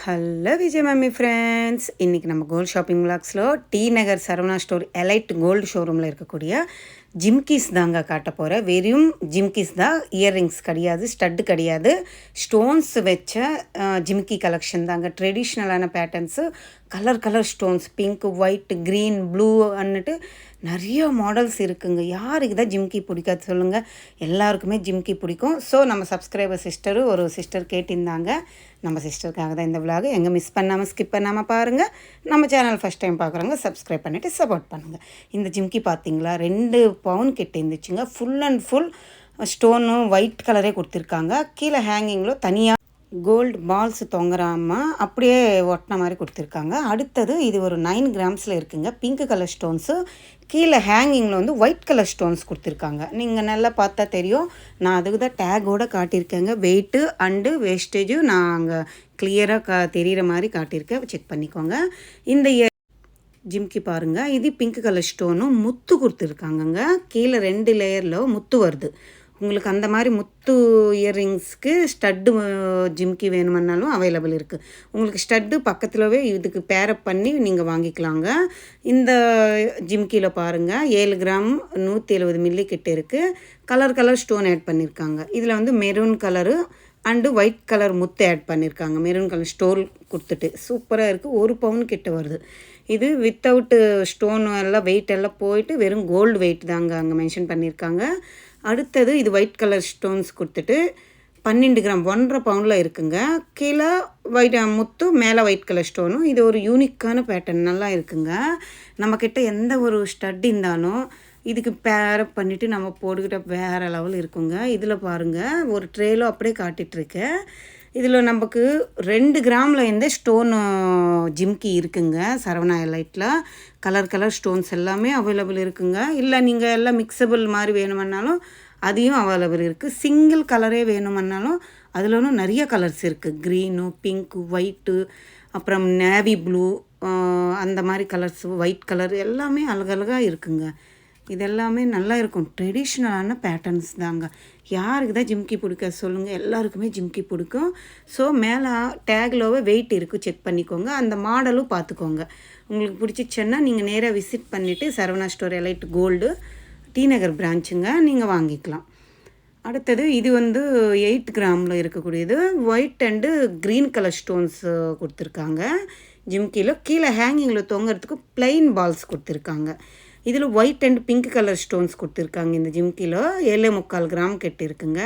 Hello Vijay mummy friends, இன்றைக்கி நம்ம gold shopping விளாக்ஸில் D நகர் Saravana store elite gold ஷோரூமில் இருக்கக்கூடிய ஜிம்கீஸ் தாங்க காட்ட போகிறேன். வெறும் ஜிம்கீஸ் தான், இயர்ரிங்ஸ் கிடையாது, ஸ்டட்டு கிடையாது, ஸ்டோன்ஸ் வச்ச ஜிம்கி கலெக்ஷன் தாங்க. ட்ரெடிஷ்னலான patterns, colour stones, pink, white, green, blue அன்னுட்டு நிறைய மாடல்ஸ் இருக்குங்க. யாருக்கு தான் ஜிம்கி பிடிக்காது சொல்லுங்கள்? எல்லாருக்குமே ஜிம்கி பிடிக்கும். ஸோ நம்ம சப்ஸ்கிரைபர் ஒரு சிஸ்டர் கேட்டிருந்தாங்க. நம்ம சிஸ்டருக்காக தான் இந்த விலாகு. எங்கே மிஸ் பண்ணாமல் ஸ்கிப் பண்ணாமல் பாருங்கள். நம்ம சேனல் ஃபஸ்ட் டைம் பார்க்குறவங்க சப்ஸ்கிரைப் பண்ணிவிட்டு சப்போர்ட் பண்ணுங்கள். இந்த ஜிம்கி பார்த்தீங்களா, 2 பவுன் கிட்ட இருந்துச்சுங்க. Full and full stone white கலரே கொடுத்துருக்காங்க. கீழே ஹேங்கிங்கில் தனியாக கோல்டு பால்ஸ் தொங்குறாமல் அப்படியே ஒட்டின மாதிரி கொடுத்துருக்காங்க. அடுத்தது இது ஒரு 9 கிராம்ஸில் இருக்குங்க. பிங்க் கலர் ஸ்டோன்ஸு, கீழே ஹேங்கிங்கில் வந்து ஒயிட் கலர் ஸ்டோன்ஸ் கொடுத்துருக்காங்க. நீங்கள் நல்லா பார்த்தா தெரியும். நான் அதுக்கு தான் டேக்கோடு காட்டியிருக்கேங்க. வெயிட்டு அண்டு வேஸ்டேஜும் நான் அங்கே கிளியராக தெரிகிற மாதிரி காட்டியிருக்கேன். செக் பண்ணிக்கோங்க. இந்த ஜிம்கி பாருங்கள், இது பிங்க் கலர் ஸ்டோனும் முத்து கொடுத்துருக்காங்கங்க. கீழே 2 லேயரில் முத்து வருது. உங்களுக்கு அந்த மாதிரி முத்து இயர்ரிங்ஸ்க்கு ஸ்டட்டு ஜிம்கி வேணுமன்னாலும் அவைலபிள் இருக்குது. உங்களுக்கு ஸ்டட்டு பக்கத்துலவே இதுக்கு பேரப் பண்ணி நீங்கள் வாங்கிக்கலாங்க. இந்த ஜிம்கியில் பாருங்கள், 7 கிராம் 170 மில்லி கிட்ட இருக்குது. கலர் ஸ்டோன் ஆட் பண்ணியிருக்காங்க. இதில் வந்து maroon colour and white colour முத்து ஆட் பண்ணியிருக்காங்க. மெரூன் கலர் ஸ்டோன் கொடுத்துட்டு சூப்பராக இருக்குது. 1 பவுன் கிட்ட வருது. இது வித்தவுட்டு ஸ்டோன் எல்லாம் வெயிட் எல்லாம் போயிட்டு வெறும் கோல்டு வெயிட் தாங்க அங்கே மென்ஷன் பண்ணியிருக்காங்க. அடுத்தது இது ஒயிட் கலர் ஸ்டோன்ஸ் கொடுத்துட்டு 12 கிராம் 1.5 பவுண்டில் இருக்குங்க. கீழே ஒயிட் முத்து, மேலே ஒயிட் கலர் ஸ்டோனும். இது ஒரு யூனிக்கான பேட்டர்ன், நல்லா இருக்குங்க. நம்மக்கிட்ட எந்த ஒரு ஸ்டட் இருந்தாலும் இதுக்கு பேரப் பண்ணிவிட்டு நம்ம போட்டுக்கிட்ட வேறு லெவல் இருக்குங்க. இதில் பாருங்கள், ஒரு ட்ரேலோ அப்படியே காட்டிகிட்ருக்கேன். இதில் நமக்கு 2 கிராமில் இந்த ஸ்டோனு ஜிம்கி இருக்குங்க. சரவணா எலைட்டில் கலர் ஸ்டோன்ஸ் எல்லாமே அவைலபிள் இருக்குங்க. இல்லை நீங்கள் எல்லாம் மிக்சபிள் மாதிரி வேணுமன்னாலும் அதையும் அவைலபிள் இருக்குது. சிங்கிள் கலரே வேணுமன்னாலும் அதில் ஒன்றும் நிறைய கலர்ஸ் இருக்குது. க்ரீனு, பிங்க்கு, ஒயிட்டு, அப்புறம் நேவி ப்ளூ, அந்த மாதிரி கலர்ஸ், ஒயிட் கலர் எல்லாமே அழகழகாக இருக்குங்க. இதெல்லாமே நல்லா இருக்கும். ட்ரெடிஷ்னலான பேட்டர்ன்ஸ் தாங்க. யாருக்கு தான் ஜிம்கி பிடிக்காது சொல்லுங்கள்? எல்லாருக்குமே ஜிம்கி பிடிக்கும். ஸோ மேலே டேக்லோவே வெயிட் இருக்குது, செக் பண்ணிக்கோங்க. அந்த மாடலும் பார்த்துக்கோங்க. உங்களுக்கு பிடிச்சிச்சுன்னா நீங்கள் நேராக விசிட் பண்ணிவிட்டு Saravana store elite gold T Nagar பிரான்ச்சுங்க, நீங்கள் வாங்கிக்கலாம். அடுத்தது இது வந்து 8 கிராமில் இருக்கக்கூடியது. White and green colour stones கொடுத்துருக்காங்க. ஜிம்கியில் கீழே ஹேங்கிங்கில் தொங்குறதுக்கு பிளெயின் பால்ஸ் கொடுத்துருக்காங்க. இதில் white and pink colour stones கொடுத்துருக்காங்க. இந்த ஜிம்கியில் 7.25 கிராம் கிட்ட இருக்குங்க.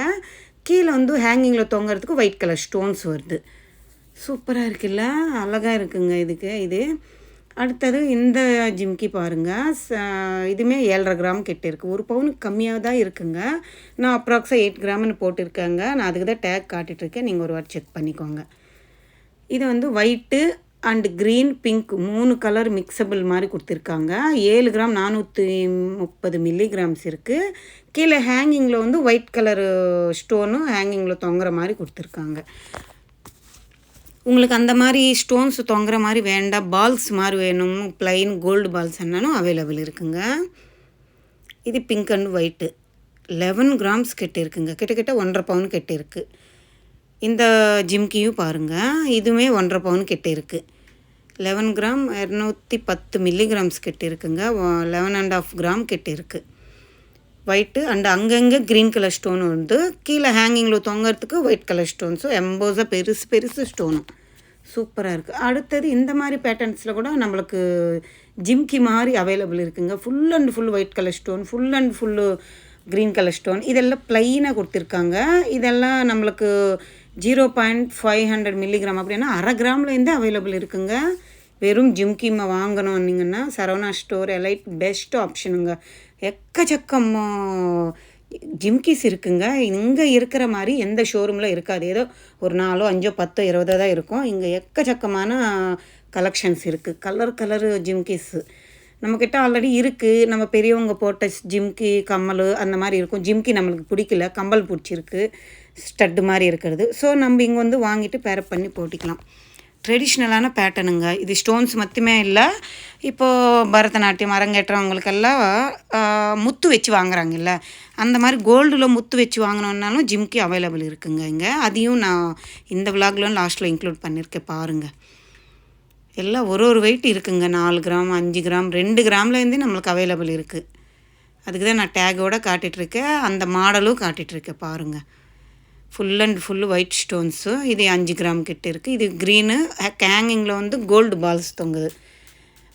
கீழே வந்து ஹேங்கிங்கில் தொங்குறதுக்கு ஒயிட் கலர் ஸ்டோன்ஸ் வருது. சூப்பராக இருக்குல்ல, அழகாக இருக்குங்க இது. அடுத்தது இந்த ஜிம்கி பாருங்கள், இதுவுமே 7.5 கிராம் கிட்ட இருக்குது. 1 பவுனுக்கு கம்மியாக தான் இருக்குங்க. நான் அப்ராக்ஸாக 8 கிராம்னு போட்டிருக்கேங்க. நான் அதுக்கு தான் டேக் காட்டிகிட்ருக்கேன். நீங்கள் ஒரு வாட்டி செக் பண்ணிக்கோங்க. இது வந்து white and green, pink 3 colour mixable மாதிரி கொடுத்துருக்காங்க. 7 கிராம் 430 மில்லிகிராம்ஸ் இருக்குது. கீழே ஹேங்கிங்கில் வந்து ஒயிட் கலரு ஸ்டோனும் ஹேங்கிங்கில் தொங்குற மாதிரி கொடுத்துருக்காங்க. உங்களுக்கு அந்த மாதிரி ஸ்டோன்ஸ் தொங்குற மாதிரி வேண்டாம், பால்ஸ் மாதிரி வேணும், ப்ளைன் கோல்டு பால்ஸ் என்னன்னு அவைலபிள் இருக்குங்க. இது பிங்க் அண்ட் ஒயிட்டு 11 கிராம்ஸ் கிட்ட இருக்குங்க. கிட்டத்தட்ட 1.5 பவுன் கிட்ட இருக்குது. இந்த ஜிம்கியும் பாருங்கள், இதுவுமே 1.5 பவுன் கிட்ட இருக்குது. 11 கிராம் 210 மில்லிகிராம்ஸ் கிட்ட இருக்குங்க. 11.5 கிராம் கிட்ட இருக்குது. ஒயிட்டு அண்டு அங்கங்கே க்ரீன் கலர் ஸ்டோன் வந்து கீழே ஹேங்கிங்கில் தொங்குறதுக்கு ஒயிட் கலர் ஸ்டோன்ஸும் எம்போஸாக பெருசு ஸ்டோனும் சூப்பராக இருக்குது. அடுத்தது இந்த மாதிரி பேட்டர்ன்ஸில் கூட நம்மளுக்கு ஜிம்கி மாதிரி அவைலபிள் இருக்குங்க. Full and full white colour stone, full and full green colour stone, இதெல்லாம் ப்ளைனாக கொடுத்துருக்காங்க. இதெல்லாம் நம்மளுக்கு 0.500 மில்லிகிராம் அப்படின்னா 1/2 கிராம்லேருந்தே அவைலபிள் இருக்குங்க. வெறும் ஜிம்கி வாங்கணுன்னீங்கன்னா சரவணா ஸ்டோர் எலைட் பெஸ்ட் ஆப்ஷனுங்க. எக்கச்சக்கம் ஜிம்கிஸ் இருக்குங்க. இங்கே இருக்கிற மாதிரி எந்த ஷோரூமில் இருக்காது. ஏதோ ஒரு 4, 5, 10, 20 தான் இருக்கும். இங்கே எக்கச்சக்கமான கலெக்ஷன்ஸ் இருக்குது. கலர் ஜிம்கிஸு நம்மக்கிட்ட ஆல்ரெடி இருக்குது. நம்ம பெரியவங்க போட்ட ஜிம்கி கம்மல் அந்த மாதிரி இருக்கும். ஜிம்கி நம்மளுக்கு பிடிக்கல, கம்பல் பிடிச்சிருக்கு, ஸ்டட்டு மாதிரி இருக்கிறது. ஸோ நம்ம இங்கே வந்து வாங்கிட்டு பேரப் பண்ணி போட்டிக்கலாம். ட்ரெடிஷ்னலான பேட்டர்னுங்க. இது ஸ்டோன்ஸ் மட்டுமே இல்லை, இப்போது பரதநாட்டியம் அரங்கேற்றவங்களுக்கெல்லாம் முத்து வச்சு வாங்குறாங்கல்ல, அந்த மாதிரி கோல்டில் முத்து வச்சு வாங்கினோன்னாலும் ஜிம்கி அவைலபிள் இருக்குங்க இங்கே. அதையும் நான் இந்த விலாக்லாம் லாஸ்ட்டில் இன்க்ளூட் பண்ணியிருக்கேன் பாருங்கள். எல்லாம் ஒரு வெயிட் இருக்குங்க. 4 கிராம் 5 கிராம் 2 கிராம்லேருந்து நம்மளுக்கு அவைலபிள் இருக்குது. அதுக்கு தான் நான் டேக்கோடு காட்டிகிட்ருக்கேன், அந்த மாடலும் காட்டிகிட்ருக்கேன் பாருங்கள். Full and full white stones. இது 5 கிராம் கிட்ட இருக்குது. இது க்ரீனு ஹேங்கிங்கில் கோல்டு பால்ஸ் தொங்குது.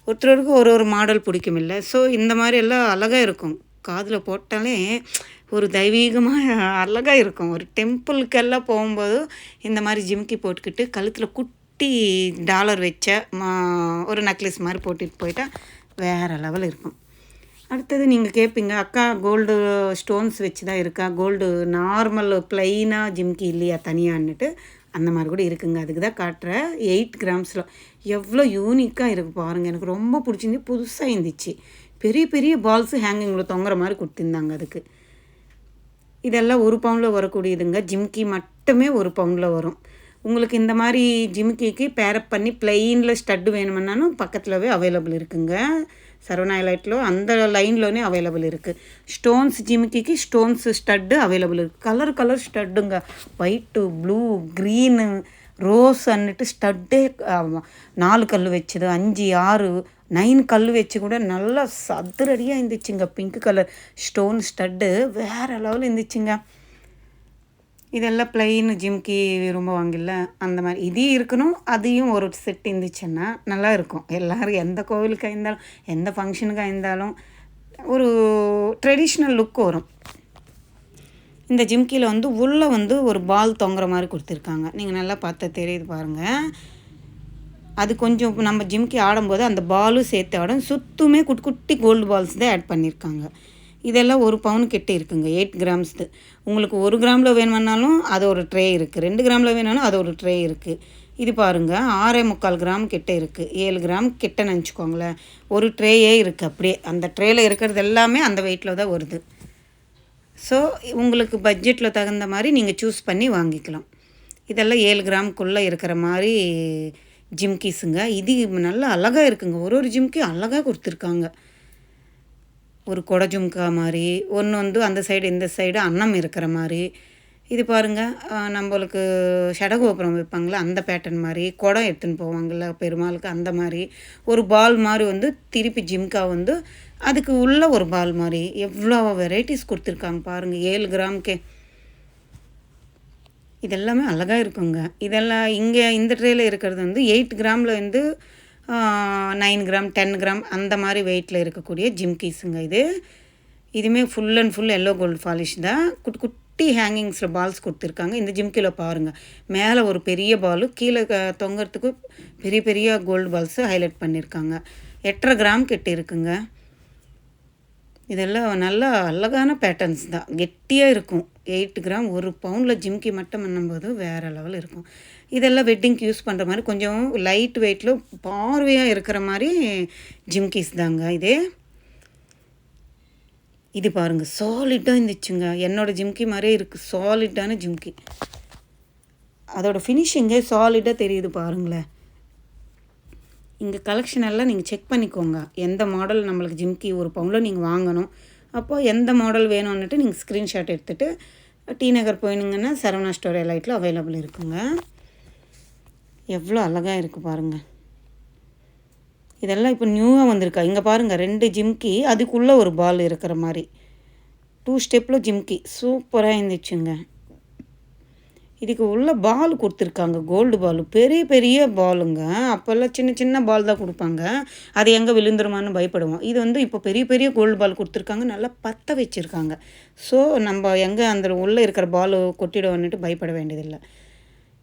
ஒருத்தருக்கு ஒரு மாடல் பிடிக்கும் இல்லை. ஸோ இந்த மாதிரி எல்லாம் அழகாக இருக்கும். காதில் போட்டாலே ஒரு தெய்வீகமாக அழகாக இருக்கும். ஒரு டெம்பிளுக்கெல்லாம் போகும்போது இந்த மாதிரி ஜிம்கி போட்டுக்கிட்டு கழுத்தில் குட்டி டாலர் வச்ச ஒரு நெக்லஸ் மாதிரி போட்டுட்டு போயிட்டால் வேறு லெவல் இருக்கும். அடுத்தது நீங்கள் கேட்பீங்க, அக்கா கோல்டு ஸ்டோன்ஸ் வச்சு தான் இருக்கா, கோல்டு நார்மல் ப்ளைனாக ஜிம்கி இல்லையா தனியான்னுட்டு. அந்த மாதிரி கூட இருக்குங்க. அதுக்கு தான் காட்டுறேன். 8 கிராம்ஸில் எவ்வளோ யூனிக்காக இருக்குது பாருங்கள். எனக்கு ரொம்ப பிடிச்சிருந்து, புதுசாக இருந்துச்சு. பெரிய பெரிய பால்ஸு ஹேங்கிங்கில் தொங்குற மாதிரி கொடுத்துருந்தாங்க. அதுக்கு இதெல்லாம் 1 பவுண்டில் வரக்கூடியதுங்க. ஜிம்கி மட்டுமே 1 பவுண்டில் வரும். உங்களுக்கு இந்த மாதிரி ஜிம்கிக்கு பேரப் பண்ணி ப்ளைனில் ஸ்டட்டு வேணுமென்னாலும் பக்கத்துலவே அவைலபிள் இருக்குங்க. சரவணா எலைட்டில் அந்த லைன்லோனே அவைலபிள் இருக்குது. ஸ்டோன்ஸ் ஜிம்கிக்கு ஸ்டோன்ஸு ஸ்டட்டு அவைலபிள் இருக்குது. கலர் ஸ்டட்டுங்க. ஒயிட்டு, ப்ளூ, க்ரீனு, ரோஸ் அன்னுட்டு ஸ்டட்டே 4 கல் வச்சுது, 5 6 9 கல் வச்சு கூட நல்லா சதுரடியாக இருந்துச்சுங்க. பிங்க் கலர் ஸ்டோன் ஸ்டட்டு வேறு லெவலில் இருந்துச்சுங்க. இதெல்லாம் ப்ளைன் ஜிம்கி ரொம்ப வாங்கில்ல, அந்த மாதிரி இது இருக்கணும். அதையும் ஒரு செட் இருந்துச்சுன்னா நல்லா இருக்கும். எல்லோரும் எந்த கோவிலுக்காக இருந்தாலும் எந்த ஃபங்க்ஷனுக்காக இருந்தாலும் ஒரு ட்ரெடிஷ்னல் லுக் வரும். இந்த ஜிம்கியில் உள்ளே ஒரு பால் தொங்குற மாதிரி கொடுத்துருக்காங்க. நீங்கள் நல்லா பார்த்தா தெரியுது பாருங்கள். அது கொஞ்சம் நம்ம ஜிம்கி ஆடும்போது அந்த பாலும் சேர்த்து ஆடும். சுற்றுமே குட்டி கோல்டு பால்ஸ் தான் ஆட் பண்ணியிருக்காங்க. இதெல்லாம் 1 பவுன் கிட்டே இருக்குங்க. 8 கிராம்ஸ்து. உங்களுக்கு 1 கிராமில் வேணும்னாலும் அது ஒரு ட்ரே இருக்குது, 2 கிராமில் வேணும்னாலும் அது ஒரு ட்ரே இருக்குது. இது பாருங்கள் 6.25 கிராம் கிட்ட இருக்குது. 7 கிராம் கிட்ட நினச்சிக்கோங்களேன். ஒரு ட்ரேயே இருக்குது. அப்படியே அந்த ட்ரேயில் இருக்கிறது எல்லாமே அந்த வெயிட்டில் தான் வருது. ஸோ உங்களுக்கு பட்ஜெட்டில் தகுந்த மாதிரி நீங்கள் சூஸ் பண்ணி வாங்கிக்கலாம். இதெல்லாம் 7 கிராமுக்குள்ளே இருக்கிற மாதிரி ஜிம்கிஸுங்க. இது நல்லா அழகாக இருக்குங்க. ஒரு ஜிம்கி அழகாக கொடுத்துருக்காங்க. ஒரு கொடை ஜும்கா மாதிரி ஒன்று அந்த சைடு இந்த சைடு அன்னம் இருக்கிற மாதிரி. இது பாருங்கள், நம்மளுக்கு ஷடகோபுரம் வைப்பாங்களே அந்த பேட்டர்ன் மாதிரி, குடம் எடுத்துன்னு போவாங்கள்ல பெருமாளுக்கு, அந்த மாதிரி ஒரு பால் மாதிரி திருப்பி ஜிம்கா அதுக்கு உள்ள ஒரு பால் மாதிரி எவ்வளோ வெரைட்டிஸ் கொடுத்துருக்காங்க பாருங்கள். 7 கிராமுக்கே இதெல்லாமே அழகாக இருக்குங்க. இதெல்லாம் இங்கே இந்த ட்ரேயில் இருக்கிறது 8 கிராமில் 9 கிராம் 10 கிராம் அந்த மாதிரி வெயிட்டில் இருக்கக்கூடிய ஜிம்கிஸுங்க. இதுவுமே full and full yellow gold polish தான். குட்டி ஹேங்கிங்ஸில் பால்ஸ் கொடுத்துருக்காங்க. இந்த ஜிம்கியில் பாருங்கள், மேலே ஒரு பெரிய பாலு, கீழே தொங்குறதுக்கு பெரிய பெரிய கோல்டு பால்ஸு ஹைலைட் பண்ணியிருக்காங்க. 8.5 கிராம் கிட்ட இருக்குங்க. இதெல்லாம் நல்லா அழகான பேட்டர்ன்ஸ் தான், கெட்டியாக இருக்கும். 8 கிராம் 1 பவுண்டில் ஜிம்கி மட்டும் பண்ணும்போது வேறு லெவல் இருக்கும். இதெல்லாம் வெட்டிங்க்கு யூஸ் பண்ணுற மாதிரி கொஞ்சம் லைட் வெயிட்டில் பார்வையாக இருக்கிற மாதிரி ஜிம்கிஸ் தாங்க. இது பாருங்கள் சாலிட்டாக இருந்துச்சுங்க. என்னோடய ஜிம்கி மாதிரியே இருக்குது. சாலிட்டான ஜிம்கி. அதோட ஃபினிஷிங்கே சாலிட்டாக தெரியுது பாருங்களேன். இங்கே கலெக்ஷன் எல்லாம் நீங்கள் செக் பண்ணிக்கோங்க. எந்த மாடல் நம்மளுக்கு ஜிம்கி 1 பவுண்டில் நீங்கள் வாங்கணும், அப்போது எந்த மாடல் வேணும்னுட்டு நீங்கள் ஸ்க்ரீன்ஷாட் எடுத்துகிட்டு டி நகர் போயினுங்கன்னா சரவணா ஸ்டோர் எலைட்டில் அவைலபிள் இருக்குங்க. எவ்வளோ அழகாக இருக்குது பாருங்கள். இதெல்லாம் இப்போ நியூவாக வந்திருக்கா. இங்கே பாருங்கள் 2 ஜிம்கி, அதுக்குள்ளே ஒரு பால் இருக்கிற மாதிரி 2 ஸ்டெப்பில் ஜிம்கி சூப்பராக இருந்துச்சுங்க. இதுக்கு உள்ள பால் கொடுத்துருக்காங்க, கோல்டு பால், பெரிய பெரிய பாலுங்க. அப்போல்லாம் சின்ன சின்ன பால் தான் கொடுப்பாங்க, அது எங்கே விழுந்துருமான்னு பயப்படுவோம். இது இப்போ பெரிய பெரிய கோல்டு பால் கொடுத்துருக்காங்க, நல்லா பற்ற வச்சுருக்காங்க. ஸோ நம்ம எங்கே அந்த உள்ளே இருக்கிற பால் கொட்டிடுவோன்னுட்டு பயப்பட வேண்டியதில்லை.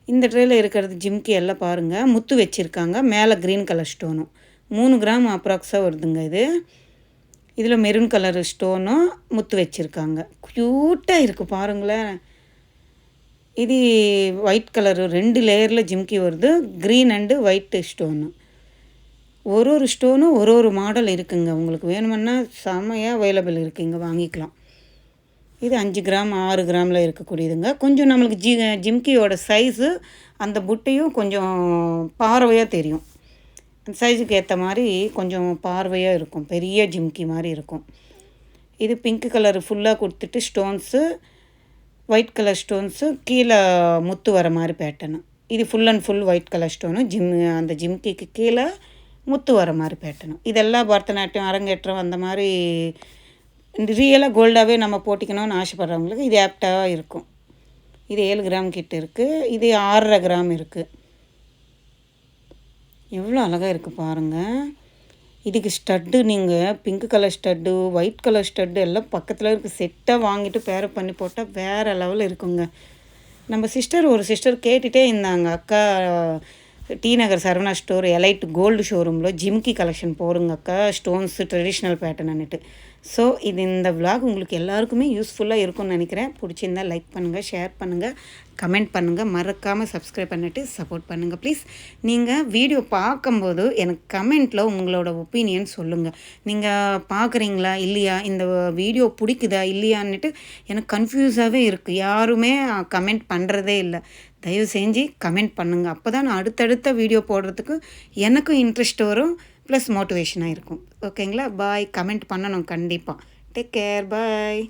இந்த ட்ரேயில் இருக்கிறது ஜிம்கி எல்லாம் பாருங்கள், முத்து வச்சுருக்காங்க. மேலே க்ரீன் கலர் ஸ்டோனும் 3 கிராம் அப்ராக்ஸாக வருதுங்க. இதில் மெரூன் கலர் ஸ்டோனும் முத்து வச்சுருக்காங்க. க்யூட்டாக இருக்குது பாருங்களேன். இது ஒயிட் கலரு 2 லேயரில் ஜிம்கி வருது, க்ரீன் அண்டு ஒயிட்டு ஸ்டோனு. ஒரு ஸ்டோனும் ஒரு மாடல் இருக்குங்க. உங்களுக்கு வேணுமுன்னா செம்மையாக அவைலபிள் இருக்குது, இங்கே வாங்கிக்கலாம். இது 5 கிராம் 6 கிராமில் இருக்கக்கூடியதுங்க. கொஞ்சம் நம்மளுக்கு ஜிம்கியோட சைஸு அந்த புட்டையும் கொஞ்சம் பார்வையாக தெரியும். அந்த சைஸுக்கு ஏற்ற மாதிரி கொஞ்சம் பார்வையாக இருக்கும், பெரிய ஜிம்கி மாதிரி இருக்கும். இது பிங்க் கலர் ஃபுல்லாக கொடுத்துட்டு ஸ்டோன்ஸு, ஒயிட் கலர் ஸ்டோன்ஸு, கீழே முத்து வர மாதிரி பேட்டர்னு. இது full and full white colour stone, அந்த ஜிம்கிக்கு கீழே முத்து வர மாதிரி பேட்டர்னு. இதெல்லாம் பரதநாட்டியம் அரங்கேற்றம் அந்த மாதிரி ரியலாக கோல்டாகவே நம்ம போட்டிக்கணும்னு ஆசைப்பட்றவங்களுக்கு இது ஆப்டாக இருக்கும். இது 7 கிராம் கிட்ட இருக்குது. இது 6.5 கிராம் இருக்குது. எவ்வளோ அழகாக இருக்குது பாருங்கள். இதுக்கு ஸ்டட்டு நீங்கள் pink colour stud, white colour stud எல்லாம் பக்கத்தில் இருக்குது. செட்டாக வாங்கிட்டு பேரப் பண்ணி போட்டால் வேறு லெவலில் இருக்குங்க. நம்ம ஒரு சிஸ்டர் கேட்டுகிட்டே இருந்தாங்க, அக்கா டி நகர் சரவணா ஸ்டோர் எலைட் கோல்டு ஷோரூமில் ஜிம்கி கலெக்ஷன் போடுங்க அக்கா, ஸ்டோன்ஸு ட்ரெடிஷ்னல் பேட்டர்னுட்டு. ஸோ இந்த விலாக் உங்களுக்கு எல்லாருக்குமே யூஸ்ஃபுல்லாக இருக்கும்னு நினைக்கிறேன். பிடிச்சிருந்தால் லைக் பண்ணுங்கள், ஷேர் பண்ணுங்கள், கமெண்ட் பண்ணுங்கள், மறக்காமல் சப்ஸ்கிரைப் பண்ணிவிட்டு சப்போர்ட் பண்ணுங்கள் ப்ளீஸ். நீங்கள் வீடியோ பார்க்கும்போது எனக்கு கமெண்ட்டில் உங்களோட ஒப்பீனியன் சொல்லுங்கள். நீங்கள் பார்க்குறீங்களா இல்லையா, இந்த வீடியோ பிடிக்குதா இல்லையான்னுட்டு எனக்கு கன்ஃபியூஸாகவே இருக்குது. யாருமே கமெண்ட் பண்ணுறதே இல்லை. தயவு செஞ்சு கமெண்ட் பண்ணுங்கள். அப்போ தான் நான் அடுத்தடுத்த வீடியோ போடுறதுக்கு எனக்கும் இன்ட்ரெஸ்ட் வரும், ப்ளஸ் மோட்டிவேஷனாக இருக்கும். ஓகேங்களா? பாய். கமெண்ட் பண்ணணும் கண்டிப்பாக. Take care. பாய்.